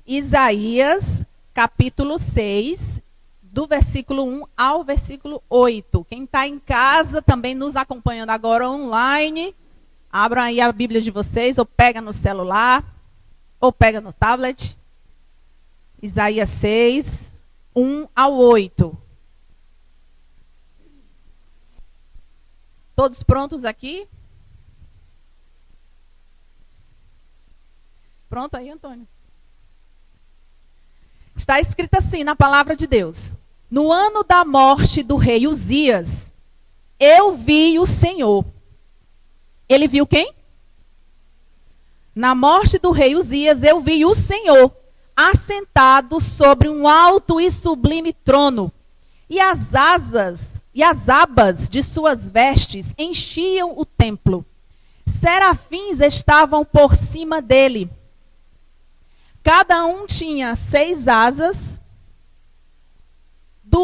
Isaías, capítulo 6, do versículo 1 ao versículo 8. Quem está em casa, também nos acompanhando agora online, abram aí a Bíblia de vocês, ou pega no celular, ou pega no tablet. Isaías 6, 1 ao 8. Todos prontos aqui? Pronto aí, Antônio? Está escrito assim na palavra de Deus: no ano da morte do rei Uzias, eu vi o Senhor. Ele viu quem? Na morte do rei Uzias, eu vi o Senhor assentado sobre um alto e sublime trono, e as abas de suas vestes enchiam o templo. Serafins estavam por cima dele. Cada um tinha 6 asas,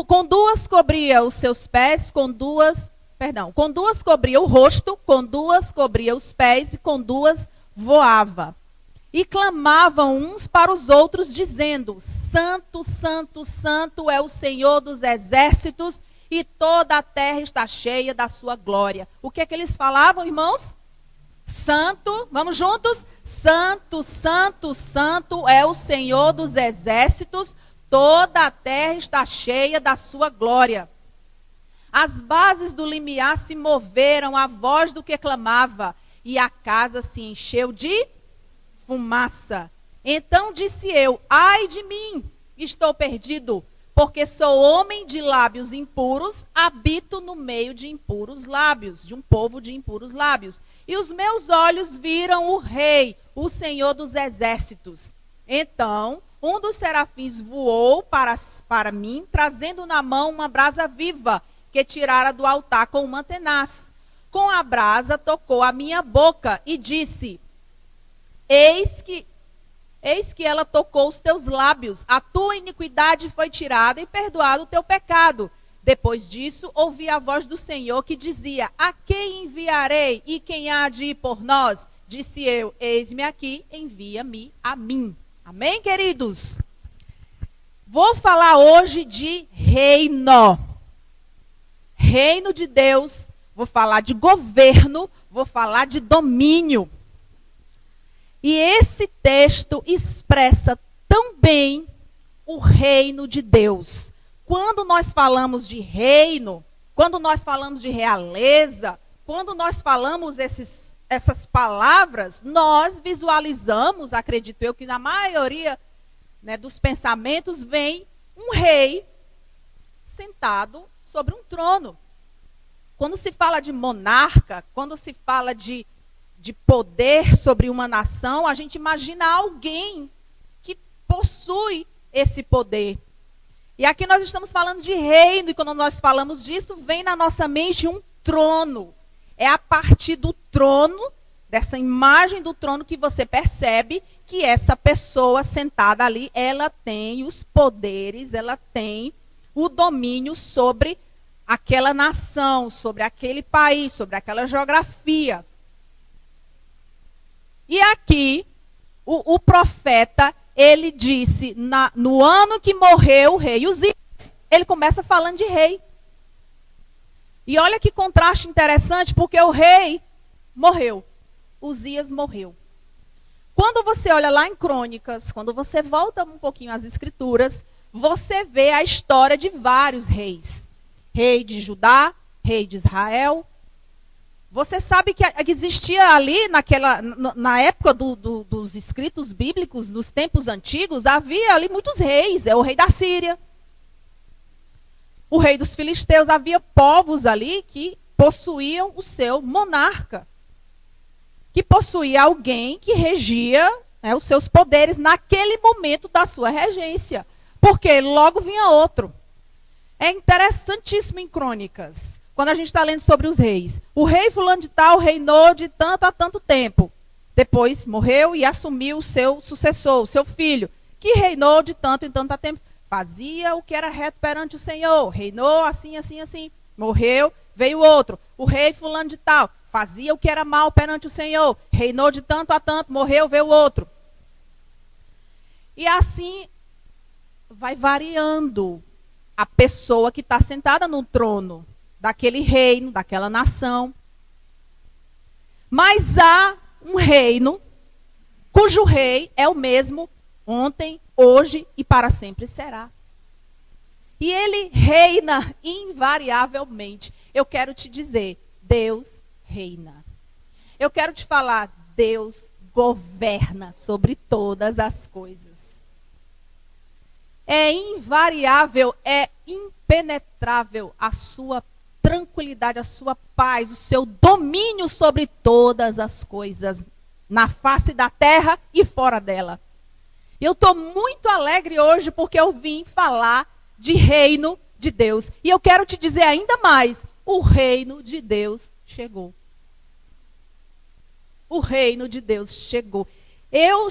com duas cobria os seus pés, com duas cobria o rosto, com duas cobria os pés e com duas voava. E clamavam uns para os outros, dizendo: Santo, Santo, Santo é o Senhor dos exércitos, e toda a terra está cheia da sua glória. O que é que eles falavam, irmãos? Santo, vamos juntos? Santo, Santo, Santo é o Senhor dos exércitos, toda a terra está cheia da sua glória. As bases do limiar se moveram à voz do que clamava, e a casa se encheu de fumaça. Então disse eu: ai de mim, estou perdido, porque sou homem de lábios impuros, habito no meio de impuros lábios, de um povo de impuros lábios. E os meus olhos viram o Rei, o Senhor dos exércitos. Então um dos serafins voou para mim, trazendo na mão uma brasa viva, que tirara do altar com uma tenaz. Com a brasa tocou a minha boca e disse: Eis que ela tocou os teus lábios, a tua iniquidade foi tirada e perdoado o teu pecado. Depois disso, ouvi a voz do Senhor que dizia: a quem enviarei e quem há de ir por nós? Disse eu: eis-me aqui, envia-me a mim. Amém, queridos? Vou falar hoje de reino. Reino de Deus, vou falar de governo, vou falar de domínio. E esse texto expressa tão bem o reino de Deus. Quando nós falamos de reino, quando nós falamos de realeza, quando nós falamos essas palavras, nós visualizamos, acredito eu, que na maioria, né, dos pensamentos vem um rei sentado sobre um trono. Quando se fala de monarca, quando se fala de poder sobre uma nação, a gente imagina alguém que possui esse poder. E aqui nós estamos falando de reino, e quando nós falamos disso, vem na nossa mente um trono. É a partir do trono, dessa imagem do trono, que você percebe que essa pessoa sentada ali, ela tem os poderes, ela tem o domínio sobre aquela nação, sobre aquele país, sobre aquela geografia. E aqui, o profeta, ele disse, no ano que morreu o rei Uzias, ele começa falando de rei. E olha que contraste interessante, porque o rei morreu, Uzias morreu. Quando você olha lá em Crônicas, quando você volta um pouquinho às Escrituras, você vê a história de vários reis. Rei de Judá, rei de Israel. Você sabe que existia ali, na época dos escritos bíblicos, nos tempos antigos, havia ali muitos reis. É o rei da Síria, o rei dos filisteus. Havia povos ali que possuíam o seu monarca, que possuía alguém que regia, né, os seus poderes naquele momento da sua regência. Porque logo vinha outro. É interessantíssimo em Crônicas, quando a gente está lendo sobre os reis. O rei fulano de tal reinou de tanto a tanto tempo. Depois morreu e assumiu o seu sucessor, o seu filho, que reinou de tanto em tanto tempo. Fazia o que era reto perante o Senhor. Reinou assim, assim, assim. Morreu, veio outro. O rei fulano de tal fazia o que era mal perante o Senhor. Reinou de tanto a tanto, morreu, veio outro. E assim vai variando a pessoa que está sentada no trono daquele reino, daquela nação. Mas há um reino cujo rei é o mesmo ontem, hoje e para sempre será. E ele reina invariavelmente. Eu quero te dizer, Deus reina. Eu quero te falar, Deus governa sobre todas as coisas. É invariável, é impenetrável a sua tranquilidade, a sua paz, o seu domínio sobre todas as coisas, na face da terra e fora dela. Eu estou muito alegre hoje porque eu vim falar de reino de Deus. E eu quero te dizer ainda mais, o reino de Deus chegou. O reino de Deus chegou. Eu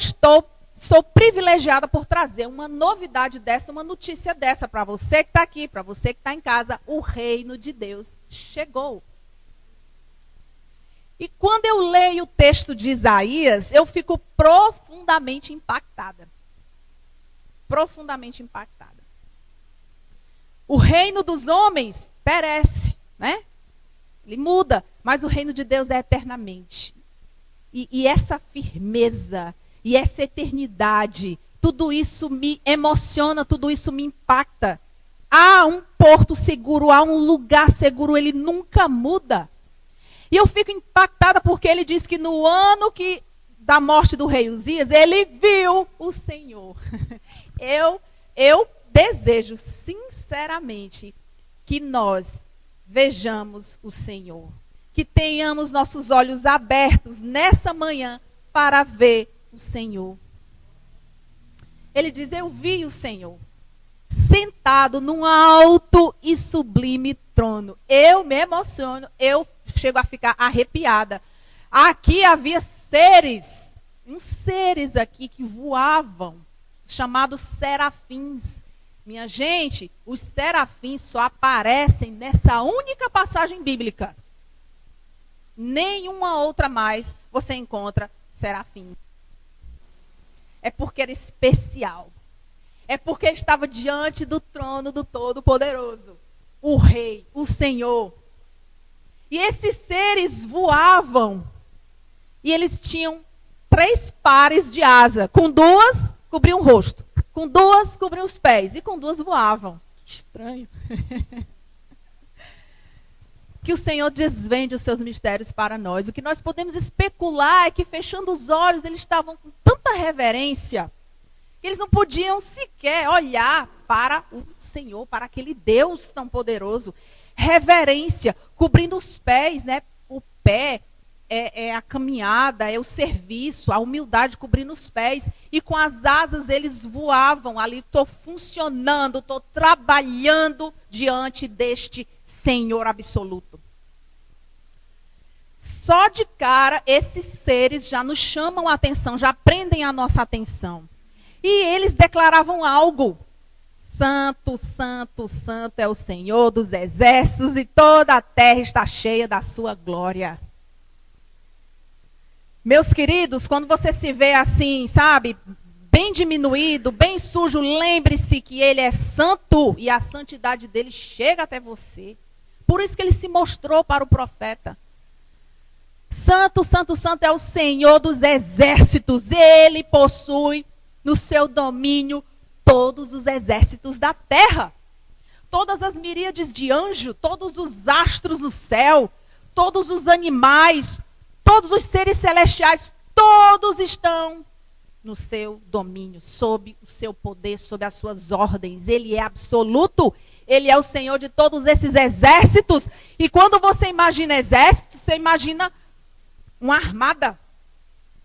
sou privilegiada por trazer uma novidade dessa, uma notícia dessa para você que está aqui, para você que está em casa. O reino de Deus chegou. E quando eu leio o texto de Isaías, eu fico profundamente impactada. Profundamente impactada. O reino dos homens perece, né? Ele muda, mas o reino de Deus é eternamente. E essa firmeza, e essa eternidade, tudo isso me emociona, tudo isso me impacta. Há um porto seguro, há um lugar seguro, ele nunca muda. E eu fico impactada porque ele diz que no ano da morte do rei Uzias, ele viu o Senhor. Eu desejo sinceramente que nós vejamos o Senhor. Que tenhamos nossos olhos abertos nessa manhã para ver o Senhor. Ele diz, eu vi o Senhor sentado num alto e sublime trono. Eu me emociono, eu chego a ficar arrepiada. Aqui havia seres, uns seres aqui que voavam, chamados serafins. Minha gente, os serafins só aparecem nessa única passagem bíblica. Nenhuma outra mais você encontra serafim. É porque era especial. É porque estava diante do trono do Todo-Poderoso. O Rei, o Senhor. E esses seres voavam. E eles tinham 3 pares de asa. Com 2, cobriam o rosto. Com 2, cobriam os pés. E com 2 voavam. Que estranho. Que o Senhor desvende os seus mistérios para nós. O que nós podemos especular é que, fechando os olhos, eles estavam com tanta reverência que eles não podiam sequer olhar para o Senhor, para aquele Deus tão poderoso. Reverência, cobrindo os pés, né? O pé é a caminhada, é o serviço, a humildade cobrindo os pés. E com as asas eles voavam ali. Estou funcionando, estou trabalhando diante deste Senhor absoluto. Só de cara, esses seres já nos chamam a atenção, já prendem a nossa atenção. E eles declaravam algo. Santo, santo, santo é o Senhor dos exércitos e toda a terra está cheia da sua glória. Meus queridos, quando você se vê assim, sabe, bem diminuído, bem sujo, lembre-se que ele é santo e a santidade dele chega até você. Por isso que ele se mostrou para o profeta. Santo, santo, santo é o Senhor dos exércitos. Ele possui no seu domínio todos os exércitos da terra. Todas as miríades de anjos, todos os astros no céu, todos os animais, todos os seres celestiais, todos estão no seu domínio, sob o seu poder, sob as suas ordens. Ele é absoluto. Ele é o Senhor de todos esses exércitos. E quando você imagina exército, você imagina uma armada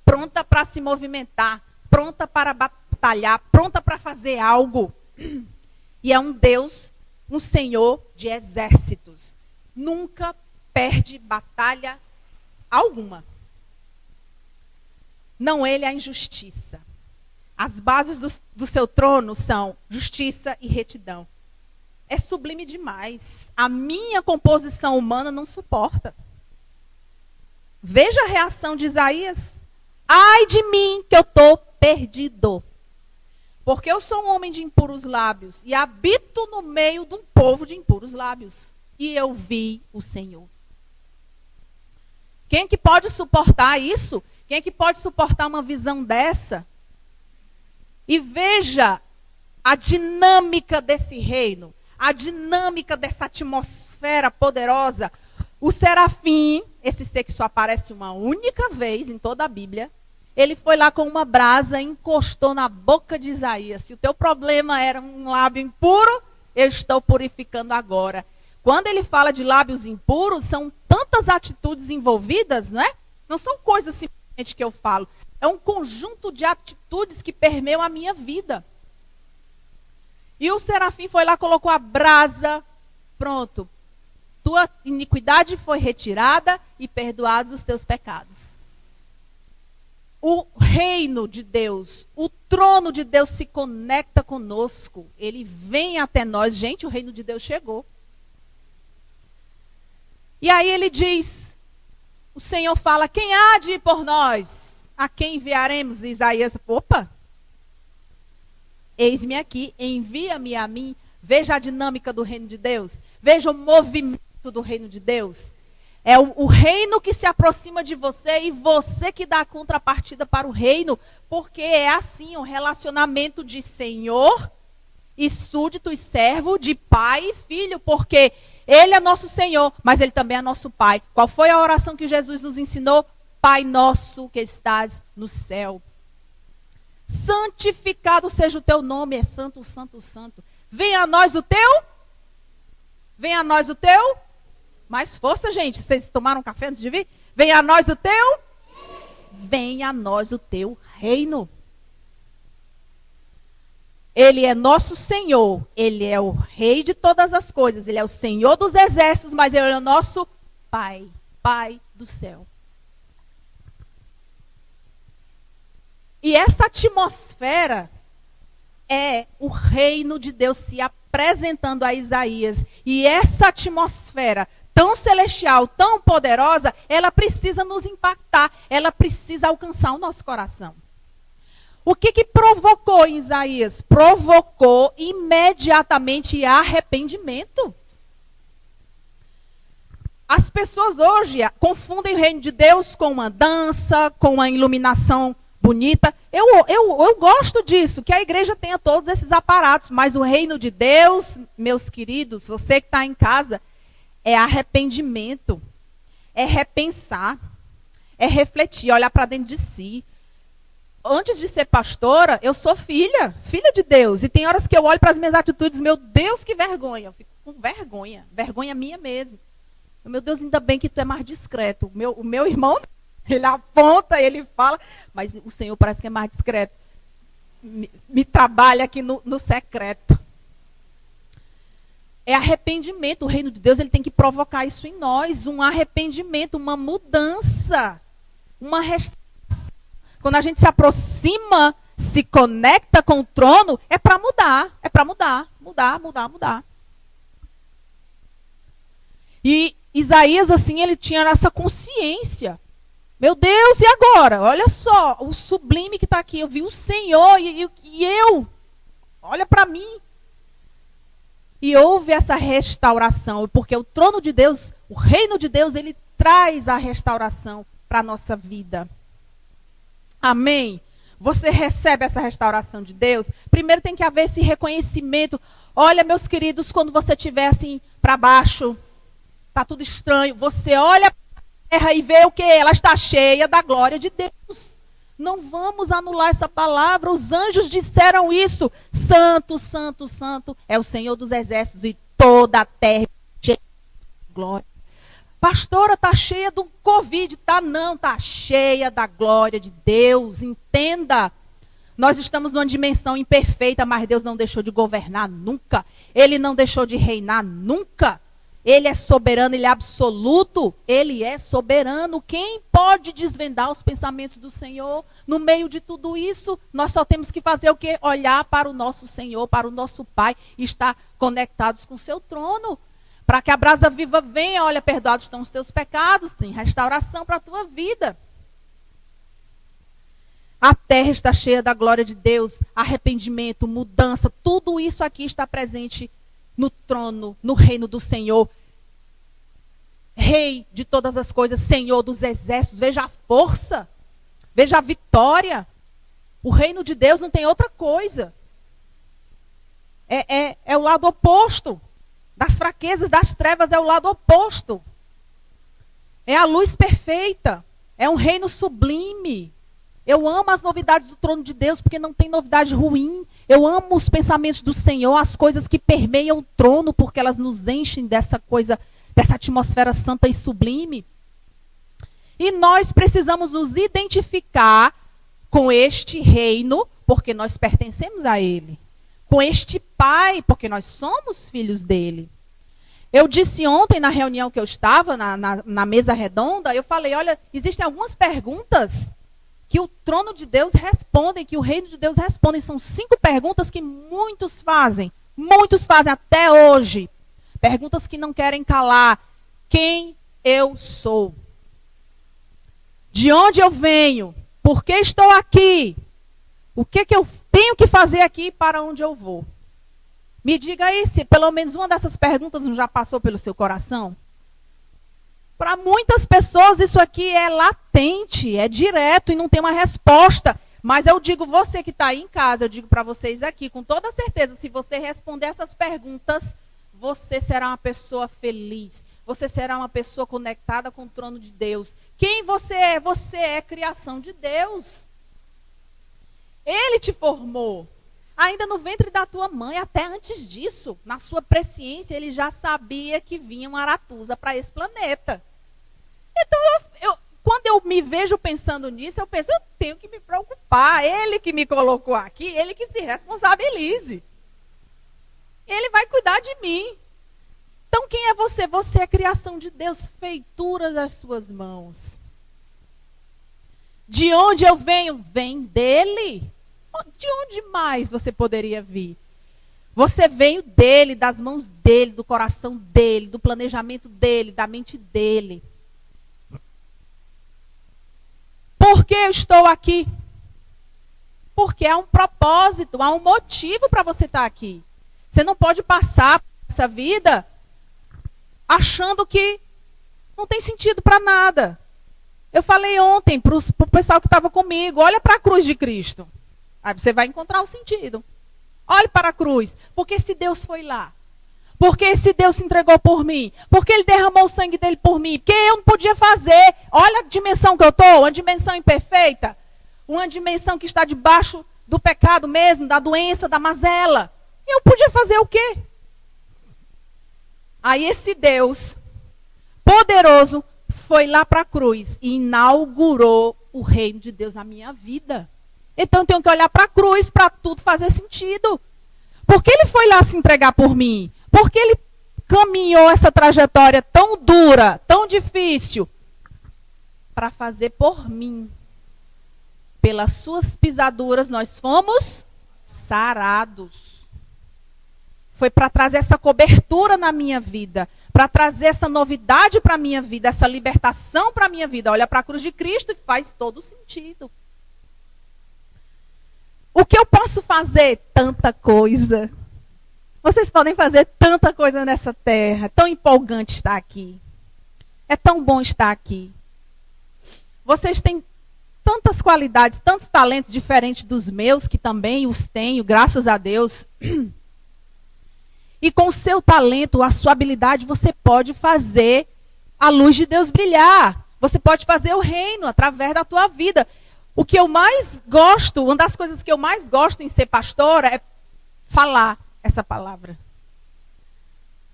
pronta para se movimentar, pronta para batalhar, pronta para fazer algo. E é um Deus, um Senhor de exércitos. Nunca perde batalha alguma. Não ele a injustiça. As bases do seu trono são justiça e retidão. É sublime demais. A minha composição humana não suporta. Veja a reação de Isaías. Ai de mim que eu estou perdido. porque eu sou um homem de impuros lábios e habito no meio de um povo de impuros lábios. E eu vi o Senhor. Quem é que pode suportar isso? Quem é que pode suportar uma visão dessa? E veja a dinâmica desse reino, a dinâmica dessa atmosfera poderosa. O serafim, esse ser que só aparece uma única vez em toda a Bíblia, ele foi lá com uma brasa e encostou na boca de Isaías. Se o teu problema era um lábio impuro, eu estou purificando agora. Quando ele fala de lábios impuros, são tantas atitudes envolvidas, não é? Não são coisas simplesmente que eu falo. É um conjunto de atitudes que permeiam a minha vida. E o serafim foi lá, colocou a brasa, pronto. Tua iniquidade foi retirada e perdoados os teus pecados. O reino de Deus, o trono de Deus se conecta conosco. Ele vem até nós. Gente, o reino de Deus chegou. E aí ele diz, o Senhor fala, quem há de ir por nós? A quem enviaremos? Isaías, opa, eis-me aqui, envia-me a mim. Veja a dinâmica do reino de Deus. Veja o movimento do reino de Deus. É o reino que se aproxima de você e você que dá a contrapartida para o reino. Porque é assim, um relacionamento de senhor e súdito e servo, de pai e filho. Porque ele é nosso Senhor, mas ele também é nosso Pai. Qual foi a oração que Jesus nos ensinou? Pai nosso que estás no céu. Santificado seja o teu nome, é santo, santo, santo. Venha a nós o teu. Venha a nós o teu. Mais força, gente. Vocês tomaram café antes de vir? Venha a nós o teu. Venha a nós o teu reino. Ele é nosso Senhor. Ele é o Rei de todas as coisas. Ele é o Senhor dos exércitos, mas ele é o nosso Pai. Pai do céu. E essa atmosfera é o reino de Deus se apresentando a Isaías. E essa atmosfera tão celestial, tão poderosa, ela precisa nos impactar. Ela precisa alcançar o nosso coração. O que provocou em Isaías? Provocou imediatamente arrependimento. As pessoas hoje confundem o reino de Deus com uma dança, com uma iluminação bonita. Eu gosto disso, que a igreja tenha todos esses aparatos, mas o reino de Deus, meus queridos, você que está em casa, é arrependimento, é repensar, é refletir, olhar para dentro de si. Antes de ser pastora, eu sou filha de Deus. E tem horas que eu olho para as minhas atitudes, meu Deus, que vergonha. Eu fico com vergonha minha mesmo. Meu Deus, ainda bem que tu é mais discreto. O meu irmão, ele aponta, ele fala, mas o Senhor parece que é mais discreto. Me trabalha aqui no secreto. É arrependimento. O reino de Deus, ele tem que provocar isso em nós. Um arrependimento, uma mudança, uma restauração. Quando a gente se aproxima, se conecta com o trono, é para mudar. É para mudar. E Isaías, assim, ele tinha essa consciência. Meu Deus, e agora? Olha só, o sublime que está aqui. Eu vi o Senhor e eu. Olha para mim. E houve essa restauração. Porque o trono de Deus, o reino de Deus, ele traz a restauração para a nossa vida. Amém? Você recebe essa restauração de Deus? Primeiro tem que haver esse reconhecimento. Olha, meus queridos, quando você estiver assim para baixo, está tudo estranho, você olha para a terra e vê o que? Ela está cheia da glória de Deus. Não vamos anular essa palavra. Os anjos disseram isso. Santo, santo, santo é o Senhor dos exércitos e toda a terra cheia de glória. Pastora, está cheia do Covid. Não, está cheia da glória de Deus. Entenda. Nós estamos numa dimensão imperfeita, mas Deus não deixou de governar nunca. Ele não deixou de reinar nunca. Ele é soberano, ele é absoluto. Ele é soberano. Quem pode desvendar os pensamentos do Senhor? No meio de tudo isso, nós só temos que fazer o quê? Olhar para o nosso Senhor, para o nosso Pai e estar conectados com o seu trono. Para que a brasa viva venha, olha, perdoados estão os teus pecados, tem restauração para a tua vida. A terra está cheia da glória de Deus, arrependimento, mudança, tudo isso aqui está presente no trono, no reino do Senhor. Rei de todas as coisas, Senhor dos exércitos, veja a força, veja a vitória. O reino de Deus não tem outra coisa. É o lado oposto. Das fraquezas, das trevas, é o lado oposto. É a luz perfeita. É um reino sublime. Eu amo as novidades do trono de Deus, porque não tem novidade ruim. Eu amo os pensamentos do Senhor, as coisas que permeiam o trono, porque elas nos enchem dessa coisa, dessa atmosfera santa e sublime. E nós precisamos nos identificar com este reino, porque nós pertencemos a ele. Com este Pai, porque nós somos filhos dele. Eu disse ontem na reunião que eu estava, na mesa redonda, eu falei, olha, existem algumas perguntas que o trono de Deus responde, que o reino de Deus responde. São 5 perguntas que muitos fazem até hoje. Perguntas que não querem calar. Quem eu sou? De onde eu venho? Por que estou aqui? O que eu tenho que fazer aqui e para onde eu vou? Me diga aí se pelo menos uma dessas perguntas não já passou pelo seu coração. Para muitas pessoas isso aqui é latente, é direto e não tem uma resposta. Mas eu digo, você que está aí em casa, eu digo para vocês aqui, com toda certeza, se você responder essas perguntas, você será uma pessoa feliz. Você será uma pessoa conectada com o trono de Deus. Quem você é? Você é criação de Deus. Ele te formou. Ainda no ventre da tua mãe, até antes disso, na sua presciência, ele já sabia que vinha uma Aratusa para esse planeta. Então, quando eu me vejo pensando nisso, eu penso, eu tenho que me preocupar. Ele que me colocou aqui, ele que se responsabilize. Ele vai cuidar de mim. Então, quem é você? Você é criação de Deus, feitura das suas mãos. De onde eu venho? Vem dele. De onde mais você poderia vir? Você veio dele, das mãos dele, do coração dele, do planejamento dele, da mente dele. Por que eu estou aqui? Porque há um propósito, há um motivo para você estar aqui. Você não pode passar essa vida achando que não tem sentido para nada. Eu falei ontem para o pessoal que estava comigo, olha para a cruz de Cristo. Aí você vai encontrar o sentido. Olhe para a cruz. Porque se Deus foi lá? Porque esse Deus se entregou por mim? Porque ele derramou o sangue dele por mim? Porque eu não podia fazer. Olha a dimensão que eu estou, uma dimensão imperfeita. Uma dimensão que está debaixo do pecado mesmo, da doença, da mazela. E eu podia fazer o quê? Aí esse Deus poderoso foi lá para a cruz e inaugurou o reino de Deus na minha vida. Então eu tenho que olhar para a cruz para tudo fazer sentido. Por que ele foi lá se entregar por mim? Por que ele caminhou essa trajetória tão dura, tão difícil? Para fazer por mim. Pelas suas pisaduras nós fomos sarados. Foi para trazer essa cobertura na minha vida. Para trazer essa novidade para a minha vida. Essa libertação para a minha vida. Olha para a cruz de Cristo e faz todo sentido. O que eu posso fazer? Tanta coisa. Vocês podem fazer tanta coisa nessa terra. É tão empolgante estar aqui. É tão bom estar aqui. Vocês têm tantas qualidades, tantos talentos diferentes dos meus, que também os tenho, graças a Deus. E com o seu talento, a sua habilidade, você pode fazer a luz de Deus brilhar. Você pode fazer o reino através da tua vida. O que eu mais gosto, uma das coisas que eu mais gosto em ser pastora é falar essa palavra.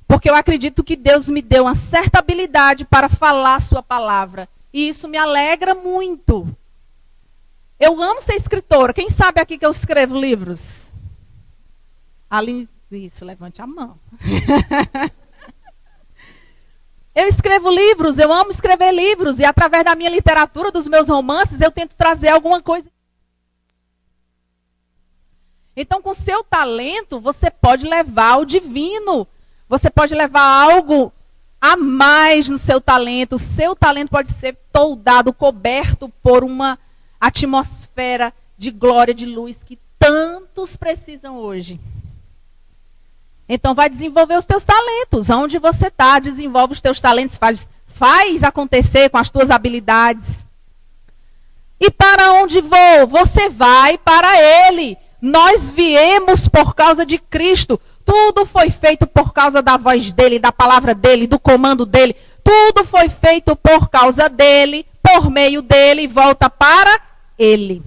Porque eu acredito que Deus me deu uma certa habilidade para falar a sua palavra. E isso me alegra muito. Eu amo ser escritora. Quem sabe aqui que eu escrevo livros? Ali, isso, levante a mão. Eu escrevo livros, eu amo escrever livros. E através da minha literatura, dos meus romances, eu tento trazer alguma coisa. Então, com seu talento, você pode levar o divino. Você pode levar algo a mais no seu talento. O seu talento pode ser toldado, coberto por uma atmosfera de glória, de luz que tantos precisam hoje. Então vai desenvolver os teus talentos. Onde você está, desenvolve os teus talentos, faz acontecer com as tuas habilidades. E para onde vou? Você vai para Ele. Nós viemos por causa de Cristo. Tudo foi feito por causa da voz dEle, da palavra dEle, do comando dEle. Tudo foi feito por causa dEle, por meio dEle, e volta para Ele.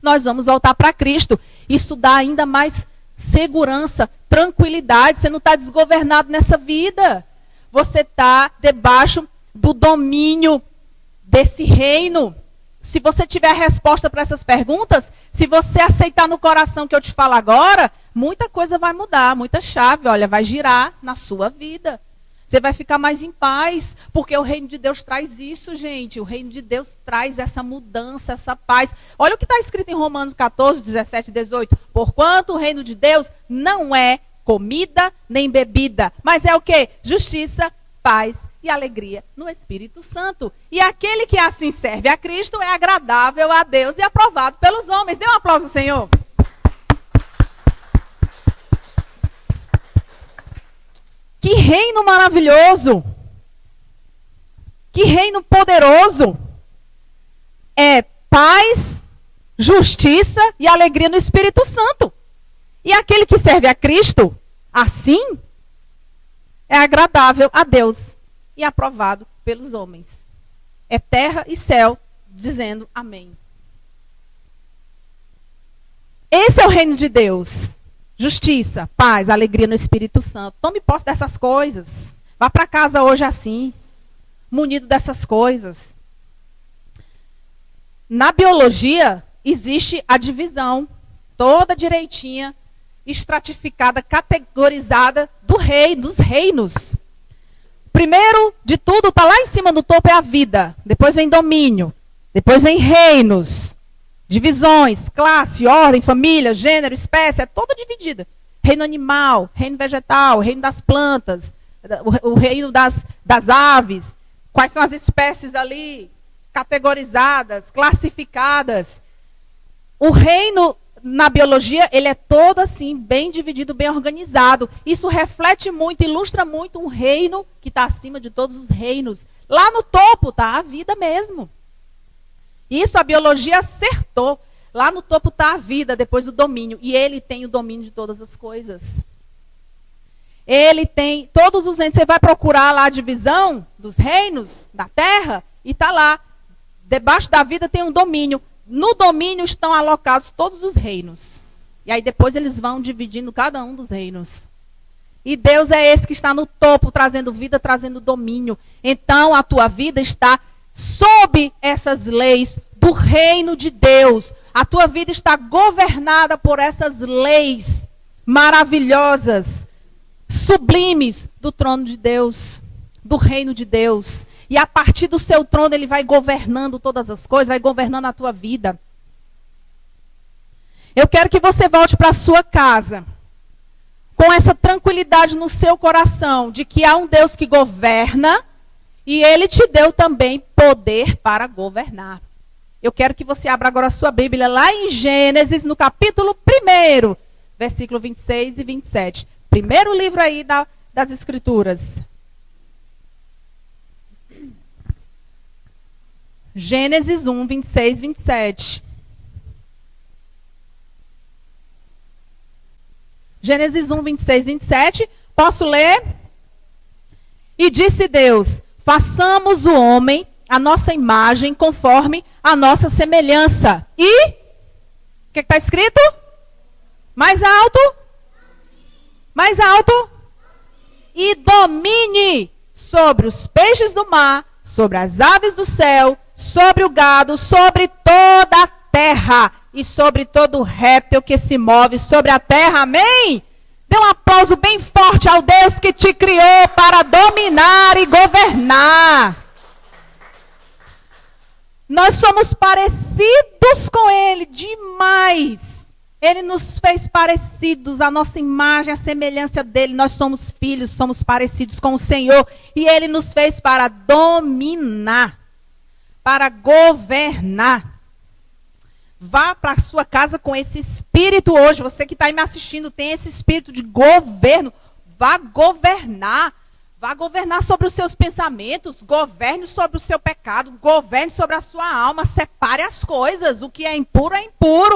Nós vamos voltar para Cristo. Isso dá ainda mais segurança, tranquilidade. Você não está desgovernado nessa vida. Você está debaixo do domínio desse reino. Se você tiver a resposta para essas perguntas, se você aceitar no coração que eu te falo agora, muita coisa vai mudar, muita chave, olha, vai girar na sua vida. Você vai ficar mais em paz, porque o reino de Deus traz isso, gente. O reino de Deus traz essa mudança, essa paz. Olha o que está escrito em Romanos 14, 17 e 18. Porquanto o reino de Deus não é comida nem bebida, mas é o quê? Justiça, paz e alegria no Espírito Santo. E aquele que assim serve a Cristo é agradável a Deus e aprovado pelos homens. Dê um aplauso ao Senhor. Que reino maravilhoso! Que reino poderoso! É paz, justiça e alegria no Espírito Santo. E aquele que serve a Cristo, assim, é agradável a Deus e aprovado pelos homens. É terra e céu dizendo amém. Esse é o reino de Deus. Justiça, paz, alegria no Espírito Santo. Tome posse dessas coisas. Vá para casa hoje assim, munido dessas coisas. Na biologia, existe a divisão, toda direitinha, estratificada, categorizada dos reinos. Primeiro de tudo, está lá em cima no topo, é a vida. Depois vem domínio. Depois vem reinos. Divisões, classe, ordem, família, gênero, espécie, é toda dividida. Reino animal, reino vegetal, reino das plantas, o reino das aves. Quais são as espécies ali categorizadas, classificadas. O reino, na biologia, ele é todo assim, bem dividido, bem organizado. Isso reflete muito, ilustra muito um reino que está acima de todos os reinos. Lá no topo está a vida mesmo. Isso a biologia acertou. Lá no topo está a vida, depois o domínio. E ele tem o domínio de todas as coisas. Ele tem todos os reinos. Você vai procurar lá a divisão dos reinos da terra e está lá. Debaixo da vida tem um domínio. No domínio estão alocados todos os reinos. E aí depois eles vão dividindo cada um dos reinos. E Deus é esse que está no topo, trazendo vida, trazendo domínio. Então a tua vida está sob essas leis do reino de Deus. A tua vida está governada por essas leis maravilhosas, sublimes do trono de Deus, do reino de Deus. E a partir do seu trono ele vai governando todas as coisas, vai governando a tua vida. Eu quero que você volte para a sua casa com essa tranquilidade no seu coração de que há um Deus que governa. E ele te deu também poder para governar. Eu quero que você abra agora a sua Bíblia lá em Gênesis, no capítulo 1, versículo 26 e 27. Primeiro livro aí das Escrituras. Gênesis 1, 26 e 27. Gênesis 1, 26 e 27. Posso ler? E disse Deus: façamos o homem a nossa imagem, conforme a nossa semelhança. E? O que está escrito? Mais alto? Mais alto? E domine sobre os peixes do mar, sobre as aves do céu, sobre o gado, sobre toda a terra e sobre todo réptil que se move sobre a terra. Amém? Dê um aplauso bem forte ao Deus que te criou para dominar e governar. Nós somos parecidos com Ele demais. Ele nos fez parecidos, a nossa imagem, a semelhança dele. Nós somos filhos, somos parecidos com o Senhor. E Ele nos fez para dominar para governar. Vá para a sua casa com esse espírito hoje. Você que está aí me assistindo tem esse espírito de governo. Vá governar. Vá governar sobre os seus pensamentos. Governe sobre o seu pecado. Governe sobre a sua alma. Separe as coisas. O que é impuro,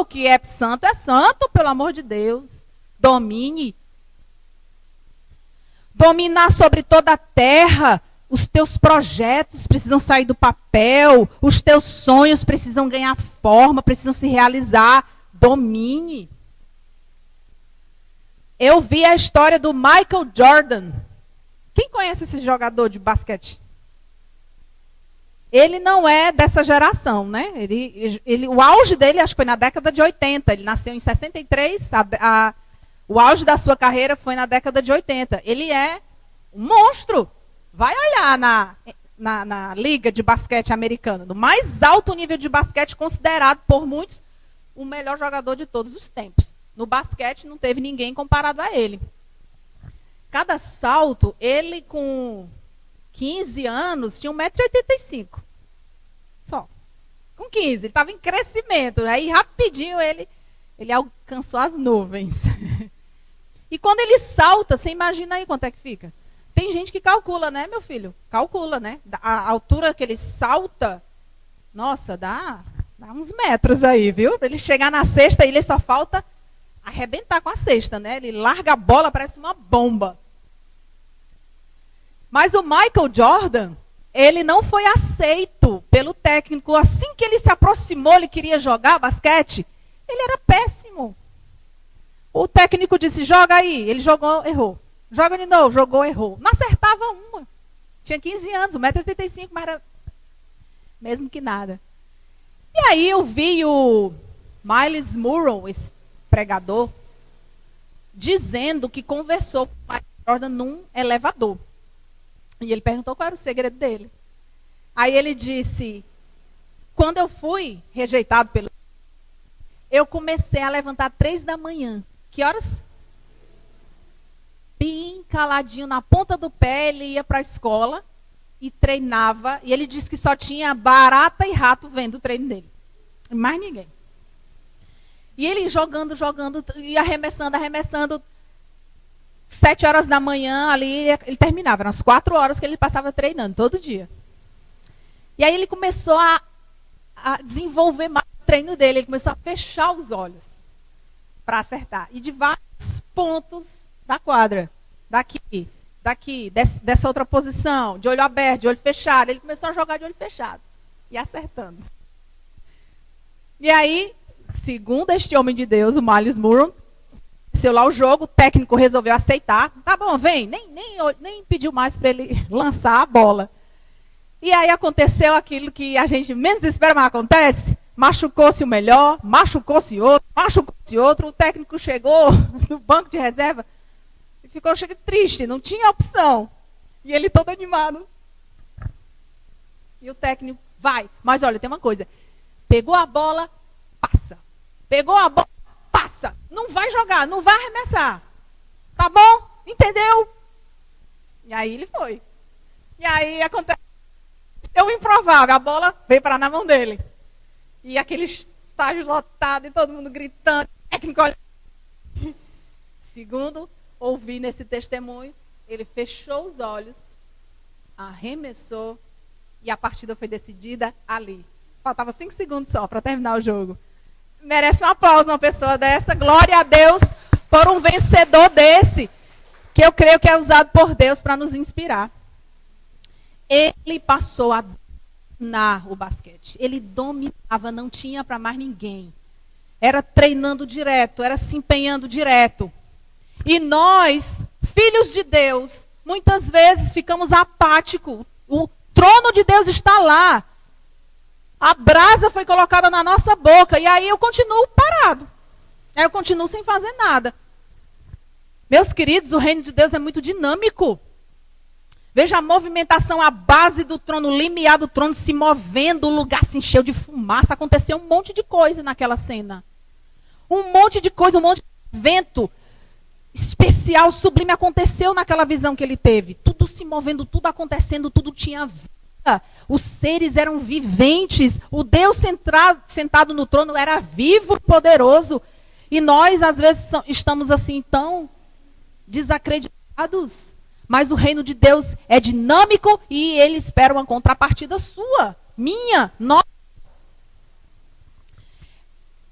o que é santo, pelo amor de Deus. Domine. Dominar sobre toda a terra. Os teus projetos precisam sair do papel. Os teus sonhos precisam ganhar forma, precisam se realizar. Domine. Eu vi a história do Michael Jordan. Quem conhece esse jogador de basquete? Ele não é dessa geração, né? O auge dele, acho que foi na década de 80. Ele nasceu em 63. O auge da sua carreira foi na década de 80. Ele é um monstro. Vai olhar na liga de basquete americana, no mais alto nível de basquete, considerado por muitos o melhor jogador de todos os tempos. No basquete não teve ninguém comparado a ele. Cada salto, ele com 15 anos tinha 1,85 m. Só. Com 15, ele estava em crescimento. Aí rapidinho ele alcançou as nuvens. E quando ele salta, você imagina aí quanto é que fica? Tem gente que calcula, né, meu filho? Calcula, né? A altura que ele salta, nossa, dá uns metros aí, viu? Para ele chegar na cesta, ele só falta arrebentar com a cesta, né? Ele larga a bola, parece uma bomba. Mas o Michael Jordan, ele não foi aceito pelo técnico. Assim que ele se aproximou, ele queria jogar basquete, ele era péssimo. O técnico disse, joga aí. Ele jogou, errou. Joga de novo, jogou, errou. Não acertava uma. Tinha 15 anos, 1,85 m, mas era mesmo que nada. E aí eu vi o Myles Munroe, esse pregador, dizendo que conversou com o Michael Jordan num elevador. E ele perguntou qual era o segredo dele. Aí ele disse, quando eu fui rejeitado pelo... Eu comecei a levantar 3 da manhã. Que horas? Bem caladinho, na ponta do pé, ele ia para a escola e treinava. E ele disse que só tinha barata e rato vendo o treino dele. Mais ninguém. E ele jogando, e arremessando. 7 horas da manhã, ali ele terminava. Eram as 4 horas que ele passava treinando, todo dia. E aí ele começou a desenvolver mais o treino dele. Ele começou a fechar os olhos para acertar. E de vários pontos da quadra. Daqui, dessa outra posição, de olho aberto, de olho fechado. Ele começou a jogar de olho fechado. E acertando. E aí, segundo este homem de Deus, o Myles Munroe, aconteceu lá o jogo, o técnico resolveu aceitar. Tá bom, vem. Nem pediu mais para ele lançar a bola. E aí aconteceu aquilo que a gente menos espera, mas acontece. Machucou-se o melhor, machucou-se outro. O técnico chegou no banco de reserva e ficou triste, não tinha opção. E ele todo animado. E o técnico, vai. Mas olha, tem uma coisa. Pegou a bola, passa. Pegou a bola, passa. Não vai jogar, não vai arremessar. Tá bom? Entendeu? E aí ele foi. E aí acontece. Eu improvável, a bola veio parar na mão dele. E aquele estágio lotado e todo mundo gritando. Técnico, olha. Segundo, ouvi nesse testemunho, ele fechou os olhos, arremessou e a partida foi decidida ali. Faltava 5 segundos só para terminar o jogo. Merece um aplauso uma pessoa dessa. Glória a Deus por um vencedor desse, que eu creio que é usado por Deus para nos inspirar. Ele passou a dominar o basquete. Ele dominava, não tinha para mais ninguém. Era treinando direto, era se empenhando direto. E nós, filhos de Deus, muitas vezes ficamos apáticos. O trono de Deus está lá. A brasa foi colocada na nossa boca. E aí eu continuo parado. Aí eu continuo sem fazer nada. Meus queridos, o reino de Deus é muito dinâmico. Veja a movimentação, a base do trono, o limiar do trono se movendo, o lugar se encheu de fumaça. Aconteceu um monte de coisa naquela cena. Um monte de coisa, um monte de vento especial, sublime aconteceu naquela visão que ele teve. Tudo se movendo, tudo acontecendo, tudo tinha vida. Os seres eram viventes. O Deus sentado no trono era vivo e poderoso. E nós, às vezes, estamos assim tão desacreditados. Mas o reino de Deus é dinâmico e ele espera uma contrapartida sua, minha, nossa.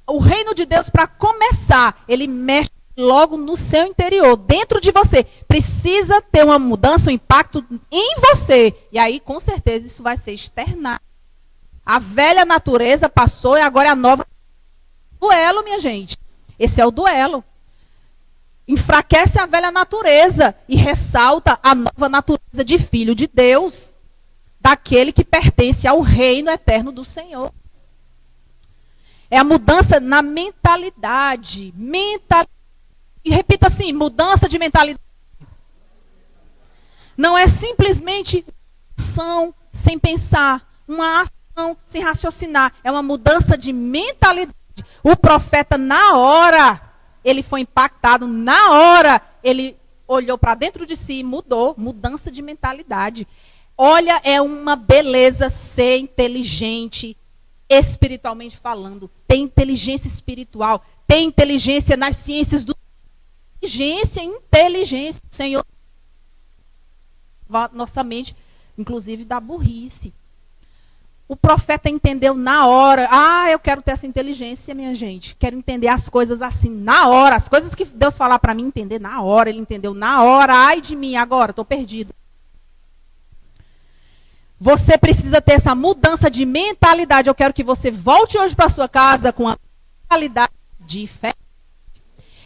O reino de Deus, para começar, ele mexe logo no seu interior, dentro de você. Precisa ter uma mudança, um impacto em você. E aí, com certeza, isso vai ser externado. A velha natureza passou e agora é a nova. Duelo, minha gente. Esse é o duelo. Enfraquece a velha natureza e ressalta a nova natureza de filho de Deus, daquele que pertence ao reino eterno do Senhor. É a mudança na mentalidade. E repita assim, mudança de mentalidade. Não é simplesmente uma ação sem pensar, uma ação sem raciocinar. É uma mudança de mentalidade. O profeta, na hora, ele foi impactado, na hora, ele olhou para dentro de si e mudou. Mudança de mentalidade. Olha, é uma beleza ser inteligente, espiritualmente falando. Tem inteligência espiritual, tem inteligência nas ciências do... Inteligência, Senhor. Nossa mente, inclusive, da burrice. O profeta entendeu na hora. Eu quero ter essa inteligência, minha gente. Quero entender as coisas assim, na hora. As coisas que Deus falar para mim, entender na hora. Ele entendeu na hora. Ai de mim, agora, estou perdido. Você precisa ter essa mudança de mentalidade. Eu quero que você volte hoje para sua casa com a mentalidade diferente.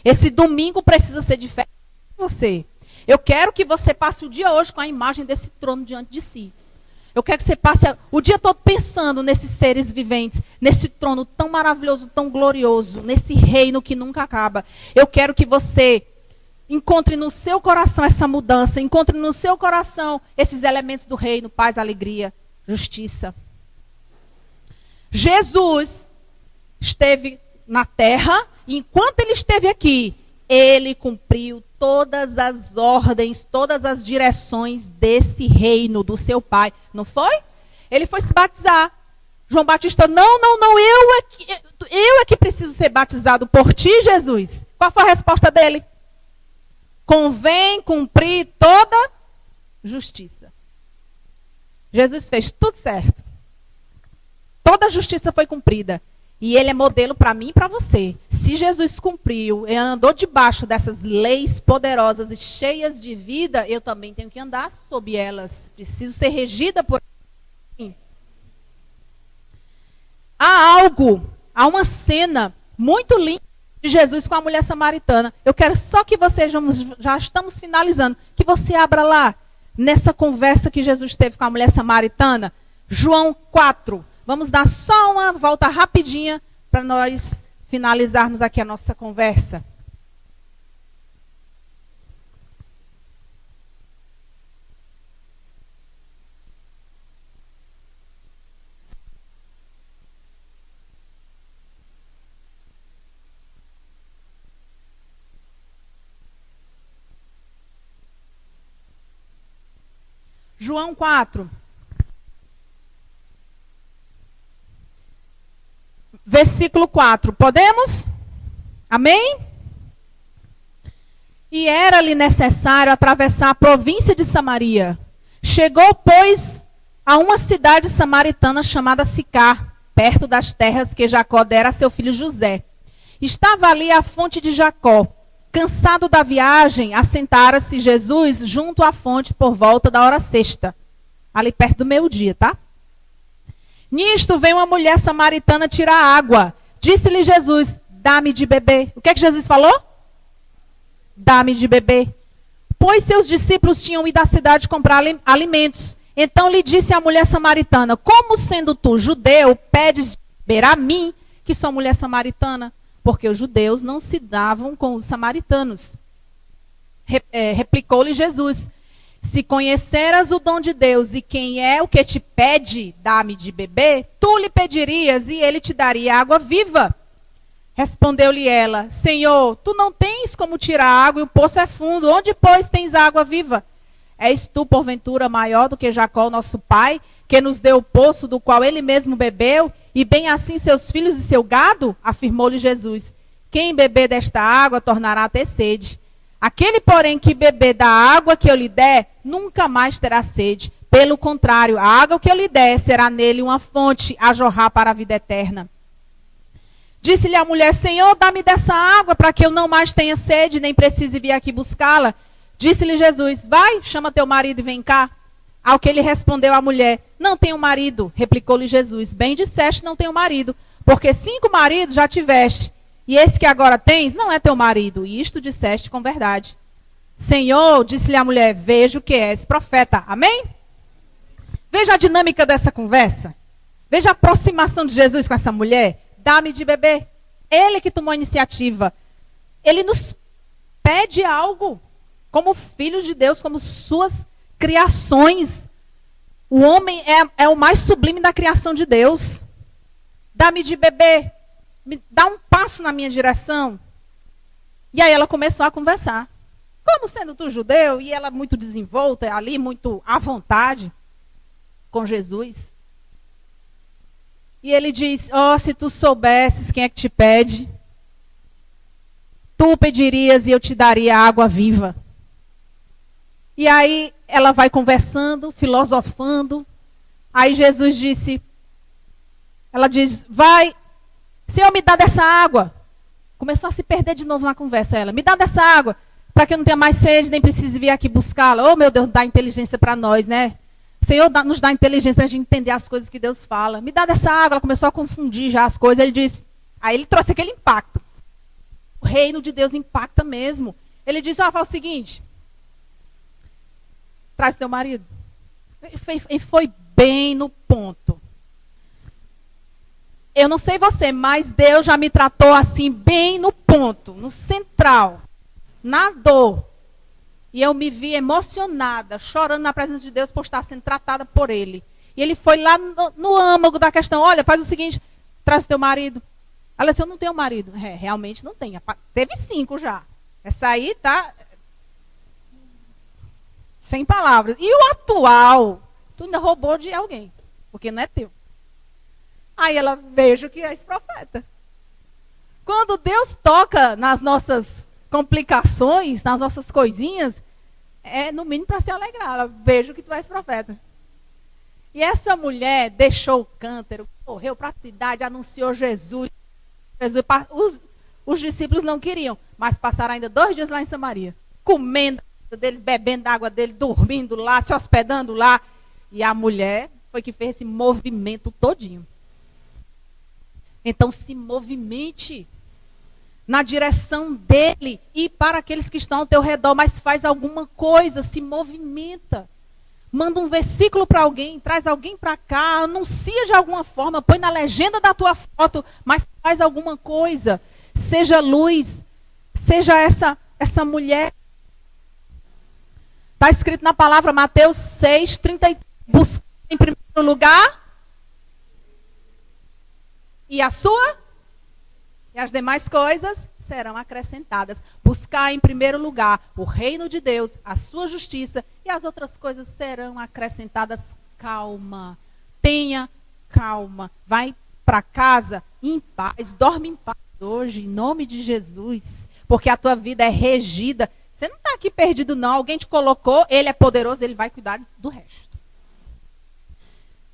Esse domingo precisa ser diferente de você. Eu quero que você passe o dia hoje com a imagem desse trono diante de si. Eu quero que você passe o dia todo pensando nesses seres viventes, nesse trono tão maravilhoso, tão glorioso, nesse reino que nunca acaba. Eu quero que você encontre no seu coração essa mudança, encontre no seu coração esses elementos do reino, paz, alegria, justiça. Jesus esteve na terra, e enquanto ele esteve aqui, ele cumpriu todas as ordens, todas as direções desse reino do seu pai. Não foi? Ele foi se batizar. João Batista, não, eu é que preciso ser batizado por ti, Jesus. Qual foi a resposta dele? Convém cumprir toda justiça. Jesus fez tudo certo. Toda a justiça foi cumprida. E ele é modelo para mim e para você. Se Jesus cumpriu e andou debaixo dessas leis poderosas e cheias de vida, eu também tenho que andar sob elas. Preciso ser regida por mim. Há uma cena muito linda de Jesus com a mulher samaritana. Eu quero só que você, já estamos finalizando, que você abra lá, nessa conversa que Jesus teve com a mulher samaritana, João 4. Vamos dar só uma volta rapidinha para nós finalizarmos aqui a nossa conversa. João 4. Versículo 4. Podemos? Amém? E era-lhe necessário atravessar a província de Samaria. Chegou, pois, a uma cidade samaritana chamada Sicar, perto das terras que Jacó dera a seu filho José. Estava ali a fonte de Jacó. Cansado da viagem, assentara-se Jesus junto à fonte por volta da hora sexta. Ali perto do meio-dia, tá? Nisto veio uma mulher samaritana tirar água. Disse-lhe Jesus, dá-me de beber. O que é que Jesus falou? Dá-me de beber. Pois seus discípulos tinham ido à cidade comprar alimentos. Então lhe disse a mulher samaritana, como sendo tu judeu, pedes de beber a mim, que sou mulher samaritana? Porque os judeus não se davam com os samaritanos. Replicou-lhe Jesus, se conheceras o dom de Deus e quem é o que te pede, dá-me de beber, tu lhe pedirias e ele te daria água viva. Respondeu-lhe ela, Senhor, tu não tens como tirar água e o poço é fundo, onde, pois, tens água viva? És tu, porventura, maior do que Jacó, nosso pai, que nos deu o poço do qual ele mesmo bebeu, e bem assim seus filhos e seu gado? Afirmou-lhe Jesus. Quem beber desta água tornará a ter sede. Aquele, porém, que beber da água que eu lhe der, nunca mais terá sede. Pelo contrário, a água que eu lhe der será nele uma fonte a jorrar para a vida eterna. Disse-lhe a mulher, Senhor, dá-me dessa água para que eu não mais tenha sede, nem precise vir aqui buscá-la. Disse-lhe Jesus, vai, chama teu marido e vem cá. Ao que ele respondeu a mulher, não tenho marido. Replicou-lhe Jesus, bem disseste, não tenho marido, porque 5 maridos já tiveste, e esse que agora tens não é teu marido. E isto disseste com verdade. Senhor, disse-lhe a mulher, vejo que és profeta. Amém? Veja a dinâmica dessa conversa. Veja a aproximação de Jesus com essa mulher. Dá-me de beber. Ele que tomou a iniciativa. Ele nos pede algo como filhos de Deus, como suas criações. O homem é o mais sublime da criação de Deus. Dá-me de beber. Me dá um passo na minha direção. E aí ela começou a conversar. Como sendo tu judeu, e ela muito desenvolta, ali muito à vontade com Jesus. E ele diz, se tu soubesses quem é que te pede, tu pedirias e eu te daria água viva. E aí ela vai conversando, filosofando. Aí Jesus disse, ela diz, vai, Senhor, me dá dessa água. Começou a se perder de novo na conversa ela. Me dá dessa água, para que eu não tenha mais sede, nem precise vir aqui buscá-la. Oh, meu Deus, dá inteligência para nós, né? Senhor, nos dá inteligência para a gente entender as coisas que Deus fala. Me dá dessa água. Ela começou a confundir já as coisas. Ele disse, aí ele trouxe aquele impacto. O reino de Deus impacta mesmo. Ele disse, faz o seguinte, traz teu marido. Ele foi bem no ponto. Eu não sei você, mas Deus já me tratou assim, bem no ponto, no central, na dor. E eu me vi emocionada, chorando na presença de Deus por estar sendo tratada por Ele. E Ele foi lá no âmago da questão, olha, faz o seguinte, traz o teu marido. Ela disse, eu não tenho marido. Realmente não tem. Teve 5 já. Essa aí tá sem palavras. E o atual, tu ainda roubou de alguém, porque não é teu. Aí ela, vejo que és profeta. Quando Deus toca nas nossas complicações, nas nossas coisinhas, é no mínimo para se alegrar. Ela, vejo que tu és profeta. E essa mulher deixou o cântaro, correu para a cidade, anunciou Jesus. Os discípulos não queriam, mas passaram ainda 2 dias lá em Samaria, comendo deles, bebendo da água dele, dormindo lá, se hospedando lá. E a mulher foi que fez esse movimento todinho. Então se movimente na direção dele e para aqueles que estão ao teu redor, mas faz alguma coisa, se movimenta. Manda um versículo para alguém, traz alguém para cá, anuncia de alguma forma, põe na legenda da tua foto, mas faz alguma coisa. Seja luz, seja essa mulher. Está escrito na palavra Mateus 6:33, buscar em primeiro lugar e a sua e as demais coisas serão acrescentadas. Buscar em primeiro lugar o reino de Deus, a sua justiça, e as outras coisas serão acrescentadas. Calma, tenha calma, vai para casa em paz, dorme em paz hoje, em nome de Jesus, porque a tua vida é regida. Você não está aqui perdido não, alguém te colocou, ele é poderoso, ele vai cuidar do resto.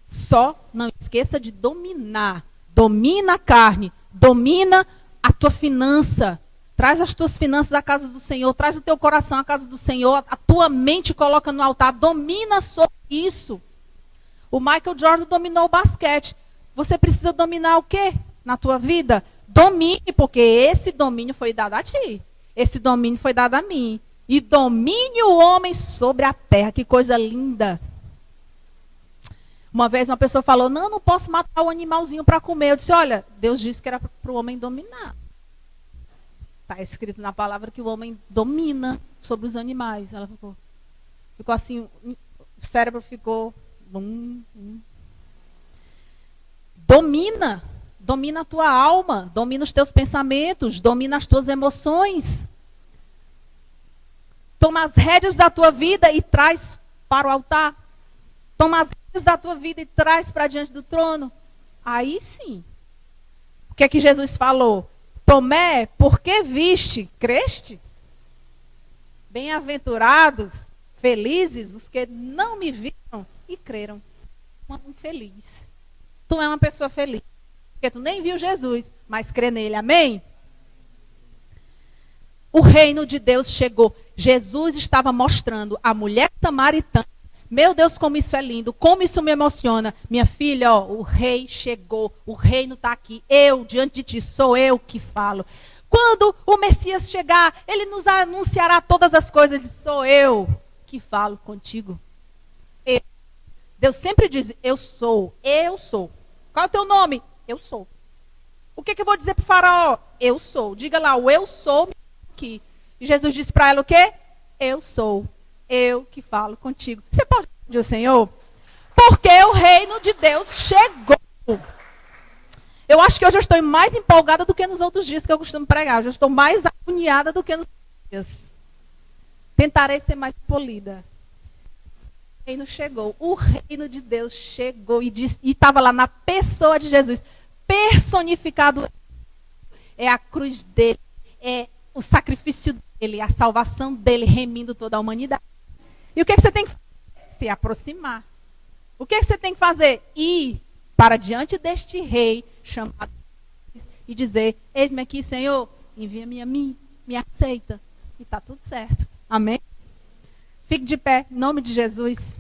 Só não esqueça de dominar. Domina a carne, domina a tua finança. Traz as tuas finanças à casa do Senhor, traz o teu coração à casa do Senhor, a tua mente coloca no altar, domina sobre isso. O Michael Jordan dominou o basquete. Você precisa dominar o quê na tua vida? Domine, porque esse domínio foi dado a ti. Esse domínio foi dado a mim. E domine o homem sobre a terra. Que coisa linda. Uma vez uma pessoa falou, não posso matar o animalzinho para comer. Eu disse, olha, Deus disse que era para o homem dominar. Está escrito na palavra que o homem domina sobre os animais. Ela ficou assim, o cérebro ficou... Domina a tua alma, domina os teus pensamentos, domina as tuas emoções. Toma as rédeas da tua vida e traz para o altar. toma as rédeas da tua vida e traz para diante do trono. Aí sim. O que é que Jesus falou? Tomé, porque viste, creste? Bem-aventurados, felizes os que não me viram e creram. Um feliz. Tu é uma pessoa feliz. Porque tu nem viu Jesus, mas crê nele. Amém? O reino de Deus chegou. Jesus estava mostrando a mulher samaritana. Meu Deus, como isso é lindo, como isso me emociona. Minha filha, ó, o rei chegou, o reino está aqui. Eu, diante de ti, sou eu que falo. Quando o Messias chegar, ele nos anunciará todas as coisas. Sou eu que falo contigo. Deus sempre diz, eu sou, eu sou. Qual é o teu nome? Eu sou. O que eu vou dizer para o faraó? Eu sou. Diga lá, o eu sou aqui. E Jesus disse para ela o quê? Eu sou. Eu que falo contigo. Você pode pedir ao Senhor? Porque o reino de Deus chegou. Eu acho que hoje eu estou mais empolgada do que nos outros dias que eu costumo pregar. Hoje eu estou mais agoniada do que nos outros dias. Tentarei ser mais polida. O reino chegou. O reino de Deus chegou. E estava lá na pessoa de Jesus. Personificado. É a cruz dele. É o sacrifício dele. A salvação dele. Remindo toda a humanidade. E o que você tem que fazer? Se aproximar. O que você tem que fazer? Ir para diante deste rei chamado e dizer, eis-me aqui, Senhor, envia-me a mim, me aceita. E está tudo certo. Amém? Fique de pé, em nome de Jesus.